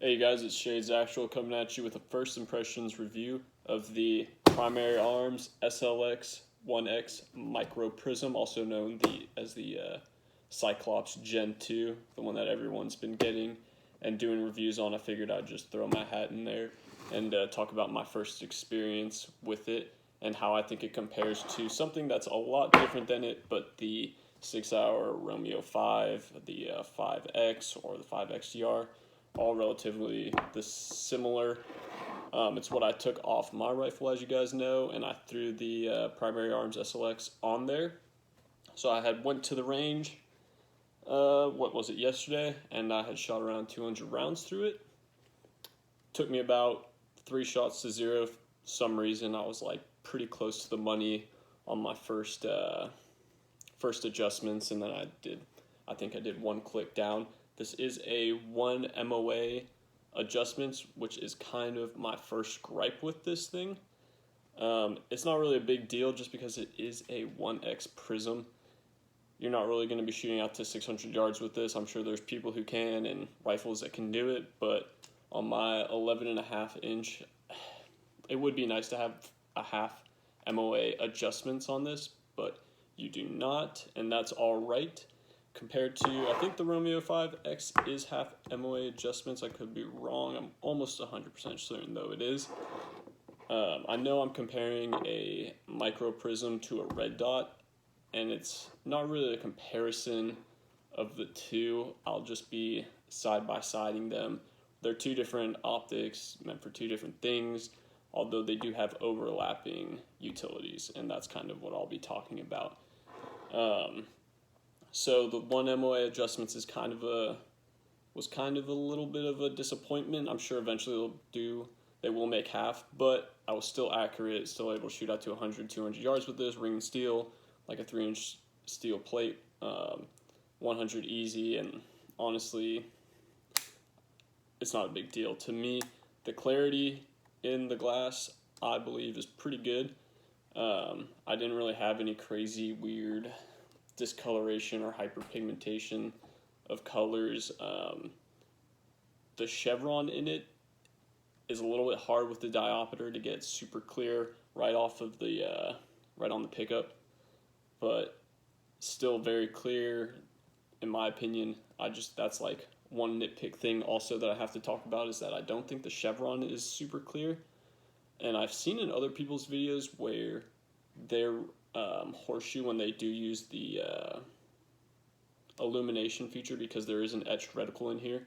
Hey guys, it's Shades Actual coming at you with a first impressions review of the Primary Arms SLx 1X Micro Prism, also known as the Cyclops Gen 2, the one that everyone's been getting and doing reviews on. I figured I'd just throw my hat in there and talk about my first experience with it and how I think it compares to something that's a lot different than it, but the 6-hour Romeo 5, the 5X or the 5XDR, all relatively similar. It's what I took off my rifle, as you guys know, and I threw the Primary Arms SLx on there. So I had went to the range, yesterday, and I had shot around 200 rounds through it. Took me about 3 shots to 0. For some reason, I was like pretty close to the money on my first adjustments, and then I think I did 1 click down. This is a 1 MOA adjustments, which is kind of my first gripe with this thing. It's not really a big deal just because it is a 1X Prism. You're not really going to be shooting out to 600 yards with this. I'm sure there's people who can and rifles that can do it, but on my 11.5 inch, it would be nice to have a half MOA adjustments on this, but you do not, and that's all right. Compared to, I think the Romeo 5X is half MOA adjustments. I could be wrong. I'm almost 100% certain, though it is. I know I'm comparing a Micro Prism to a red dot, and it's not really a comparison of the two. I'll just be side-by-siding them. They're 2 different optics meant for 2 different things, although they do have overlapping utilities, and that's kind of what I'll be talking about. So the 1 MOA adjustments was kind of a little bit of a disappointment. I'm sure eventually they will make half, but I was still accurate, still able to shoot out to 100, 200 yards with this, ring and steel, like a 3-inch steel plate, 100 easy, and honestly, it's not a big deal. To me, the clarity in the glass, I believe, is pretty good. I didn't really have any crazy, weird discoloration or hyperpigmentation of colors. The chevron in it is a little bit hard with the diopter to get super clear right off of the right on the pickup, but still very clear in my opinion. That's like one nitpick thing also that I have to talk about, is that I don't think the chevron is super clear, and I've seen in other people's videos where their horseshoe, when they do use the illumination feature, because there is an etched reticle in here,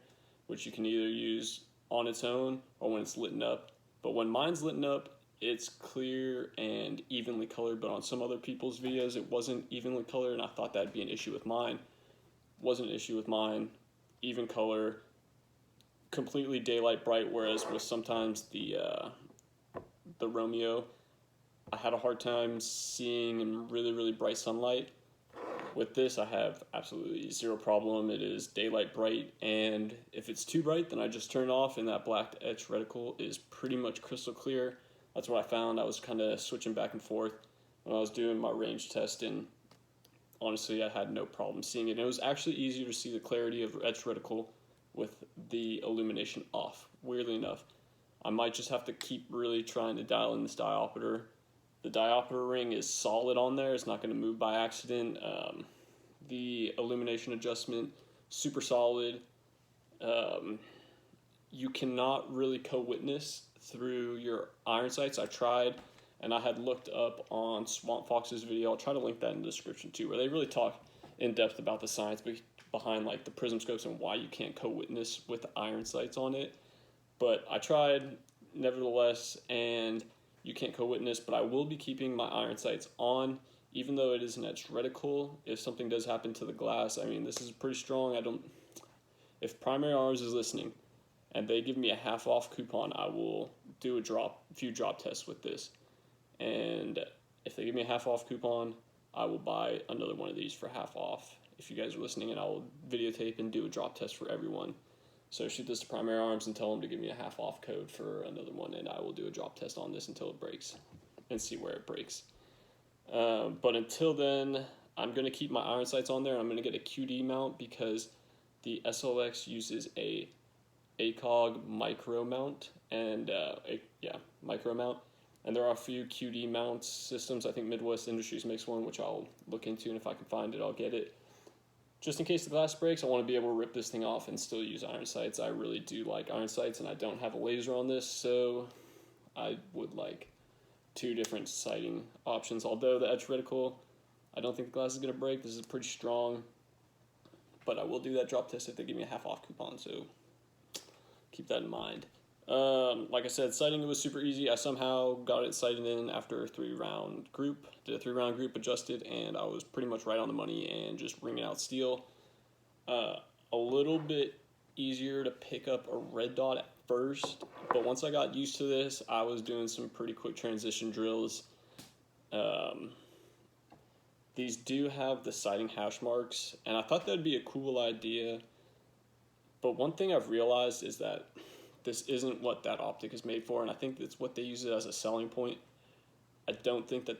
which you can either use on its own or when it's lit up. But when mine's lit up, it's clear and evenly colored, but on some other people's videos it wasn't evenly colored, and I thought that'd be an issue with mine. Wasn't an issue with mine. Even color, completely daylight bright, whereas with sometimes the Romeo, I had a hard time seeing in really, really bright sunlight. With this, I have absolutely zero problem. It is daylight bright, and if it's too bright, then I just turn it off, and that black etched reticle is pretty much crystal clear. That's what I found. I was kind of switching back and forth when I was doing my range test, and honestly, I had no problem seeing it. And it was actually easier to see the clarity of etched reticle with the illumination off, weirdly enough. I might just have to keep really trying to dial in this diopter. The diopter ring is solid on there. It's not going to move by accident. The illumination adjustment, super solid. You cannot really co-witness through your iron sights. I tried, and I had looked up on Swampfox's video. I'll try to link that in the description too, where they really talk in depth about the science behind like the prism scopes and why you can't co-witness with iron sights on it. But I tried nevertheless, and you can't co-witness, but I will be keeping my iron sights on, even though it is an etched reticle. If something does happen to the glass, I mean, this is pretty strong. If Primary Arms is listening and they give me a half off coupon, I will do a few drop tests with this. And if they give me a half off coupon, I will buy another one of these for half off if you guys are listening, and I will videotape and do a drop test for everyone. So shoot this to Primary Arms and tell them to give me a half off code for another one, and I will do a drop test on this until it breaks and see where it breaks. But until then, I'm going to keep my iron sights on there. I'm going to get a QD mount because the SLx uses a ACOG micro mount and micro mount. And there are a few QD mount systems. I think Midwest Industries makes one, which I'll look into, and if I can find it, I'll get it. Just in case the glass breaks, I want to be able to rip this thing off and still use iron sights. I really do like iron sights, and I don't have a laser on this, so I would like 2 different sighting options. Although the edge reticle, I don't think the glass is going to break. This is pretty strong, but I will do that drop test if they give me a half off coupon, so keep that in mind. Like I said, sighting it was super easy. I somehow got it sighted in after a 3-round group. Did a 3-round group, adjusted, and I was pretty much right on the money and just ringing out steel. A little bit easier to pick up a red dot at first, but once I got used to this, I was doing some pretty quick transition drills. These do have the sighting hash marks, and I thought that'd be a cool idea, but one thing I've realized is that this isn't what that optic is made for, and I think that's what they use it as a selling point. I don't think that,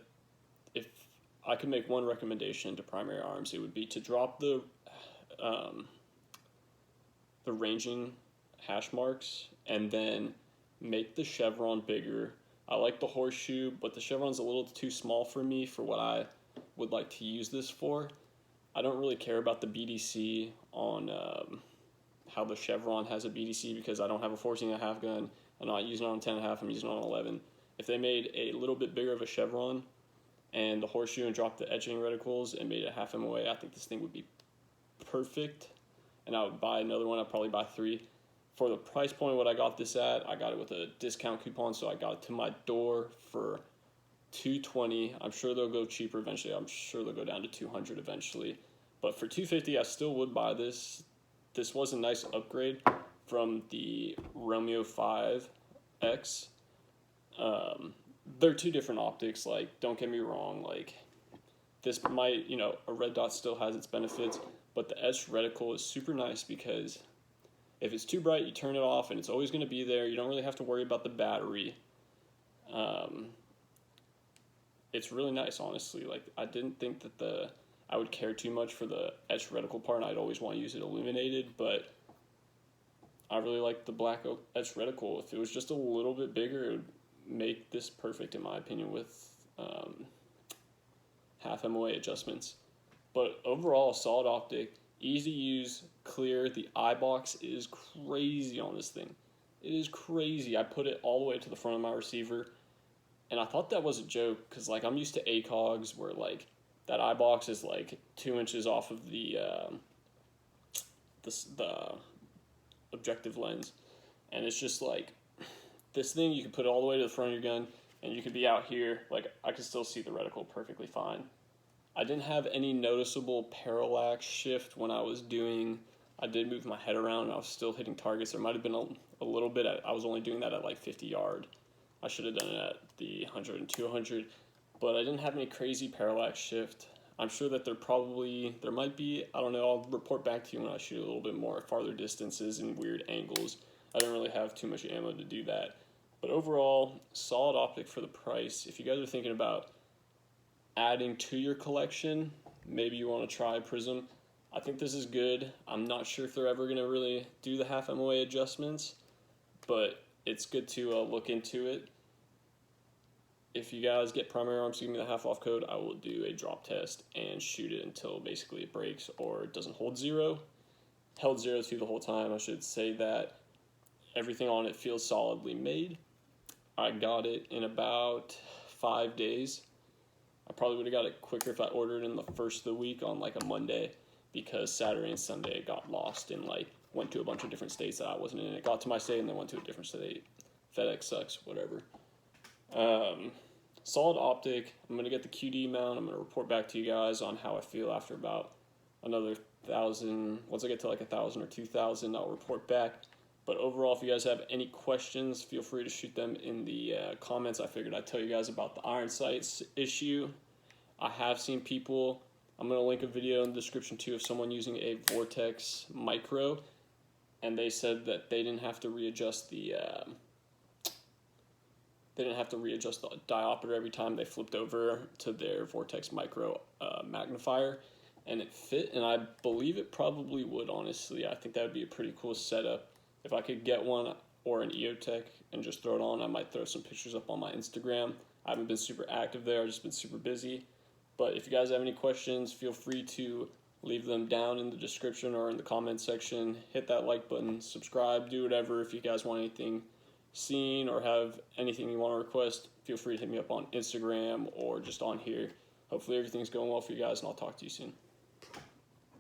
if I could make one recommendation to Primary Arms, it would be to drop the ranging hash marks and then make the chevron bigger. I like the horseshoe, but the chevron's a little too small for me for what I would like to use this for. I don't really care about the BDC on how the chevron has a BDC because I don't have a 14.5 gun. I'm not using it on 10.5, I'm using it on 11. If they made a little bit bigger of a chevron and the horseshoe and dropped the etching reticles and made it half MOA, I think this thing would be perfect. And I would buy another one. I'd probably buy 3. For the price point what I got this at, I got it with a discount coupon, so I got it to my door for $220. I'm sure they'll go cheaper eventually. I'm sure they'll go down to $200 eventually. But for $250, I still would buy this. This was a nice upgrade from the Romeo 5X. They're 2 different optics. Like, don't get me wrong. Like, this might, a red dot still has its benefits, but the edge reticle is super nice because if it's too bright, you turn it off, and it's always going to be there. You don't really have to worry about the battery. It's really nice, honestly. Like, I didn't think that I would care too much for the edge reticle part, and I'd always want to use it illuminated, but I really like the black edge reticle. If it was just a little bit bigger, it would make this perfect, in my opinion, with half MOA adjustments. But overall, solid optic, easy to use, clear. The eye box is crazy on this thing. It is crazy. I put it all the way to the front of my receiver, and I thought that was a joke because, like, I'm used to ACOGs where, like, that eye box is like 2 inches off of the objective lens, and it's just like this thing. You can put it all the way to the front of your gun, and you could be out here. Like, I could still see the reticle perfectly fine. I didn't have any noticeable parallax shift when I was doing. I did move my head around, and I was still hitting targets. There might have been a little bit. I was only doing that at like 50 yard. I should have done it at the 100 and 200. But I didn't have any crazy parallax shift. I'm sure that there might be, I don't know, I'll report back to you when I shoot a little bit more farther distances and weird angles. I don't really have too much ammo to do that. But overall, solid optic for the price. If you guys are thinking about adding to your collection, maybe you want to try Prism. I think this is good. I'm not sure if they're ever going to really do the half MOA adjustments, but it's good to look into it. If you guys get Primary Arms, give me the half off code, I will do a drop test and shoot it until basically it breaks or it doesn't hold 0. Held 0 through the whole time. I should say that everything on it feels solidly made. I got it in about 5 days. I probably would have got it quicker if I ordered in the first of the week on like a Monday, because Saturday and Sunday it got lost and like went to a bunch of different states that I wasn't in. It got to my state and then went to a different state. FedEx sucks, whatever. Solid optic. I'm going to get the QD mount. I'm going to report back to you guys on how I feel after about another 1,000. Once I get to like 1,000 or 2,000, I'll report back. But overall, if you guys have any questions, feel free to shoot them in the comments. I figured I'd tell you guys about the iron sights issue. I have seen people, I'm going to link a video in the description too of someone using a Vortex Micro, and they said that they didn't have to readjust the diopter every time they flipped over to their Vortex Micro Magnifier, and it fit, and I believe it probably would, honestly. I think that would be a pretty cool setup if I could get one or an EOTech and just throw it on, I might throw some pictures up on my Instagram. I haven't been super active there, I've just been super busy. But if you guys have any questions, feel free to leave them down in the description or in the comment section. Hit that like button, subscribe, do whatever. If you guys want anything seen or have anything you want to request, feel free to hit me up on Instagram or just on here. Hopefully everything's going well for you guys, and I'll talk to you soon.